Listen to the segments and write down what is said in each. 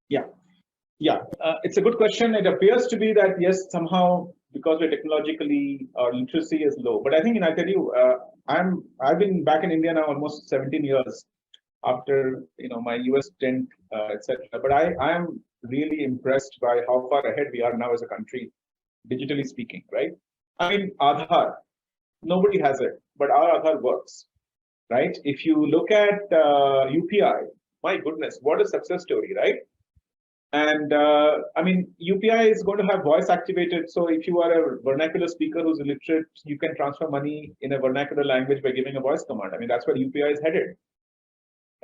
Yeah, yeah. It's a good question. It appears to be that yes, somehow because we're technologically our literacy is low. But I think, and I tell you, I've been back in India now almost 17 years after my US stint, etc. But I am really impressed by how far ahead we are now as a country, digitally speaking, right? I mean, Aadhaar, nobody has it, but our Aadhaar works, right? If you look at UPI, my goodness, what a success story, right? And I mean, UPI is going to have voice activated. So if you are a vernacular speaker who's illiterate, you can transfer money in a vernacular language by giving a voice command. I mean, that's where UPI is headed,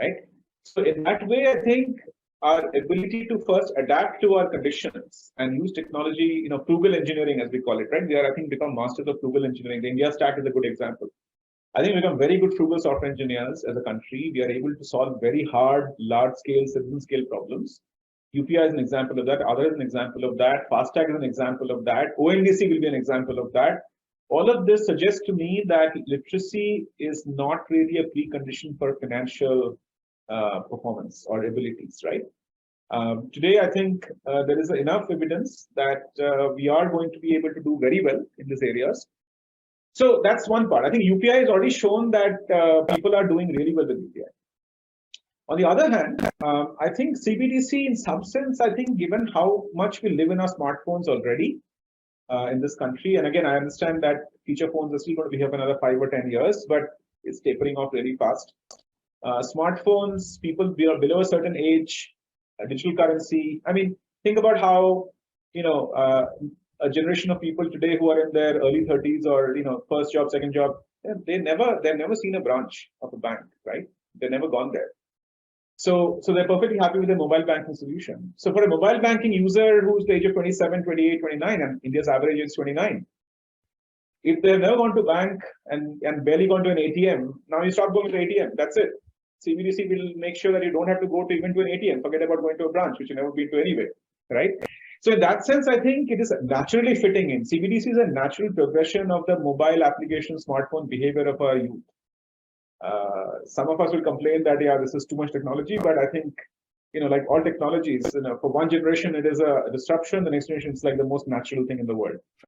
right? So in that way, I think our ability to first adapt to our conditions and use technology, frugal engineering, as we call it, right? We are, I think, become masters of frugal engineering. The India stack is a good example. I think we become very good frugal software engineers as a country. We are able to solve very hard, large-scale, citizen-scale problems. UPI is an example of that. Other is an example of that. FASTag is an example of that. ONDC will be an example of that. All of this suggests to me that literacy is not really a precondition for financial performance or abilities, right? Today, I think there is enough evidence that we are going to be able to do very well in these areas. So that's one part. I think UPI has already shown that people are doing really well with UPI. On the other hand, I think CBDC, in some sense, I think given how much we live in our smartphones already in this country, and again, I understand that feature phones are still going to be here for another 5 or 10 years, but it's tapering off really fast. Smartphones, people below a certain age, digital currency. I mean, think about how, a generation of people today who are in their early 30s or, first job, second job, they've never seen a branch of a bank, right? They've never gone there. So they're perfectly happy with a mobile banking solution. So for a mobile banking user who's the age of 27, 28, 29, and India's average is 29, if they've never gone to bank and barely gone to an ATM, now you stop going to ATM. That's it. CBDC will make sure that you don't have to go to even to an ATM. Forget about going to a branch, which you've never been to anyway, right? So in that sense, I think it is naturally fitting in. CBDC is a natural progression of the mobile application smartphone behavior of our youth. Some of us will complain that, yeah, this is too much technology, but I think, like all technologies, for one generation, it is a disruption. The next generation, it's like the most natural thing in the world.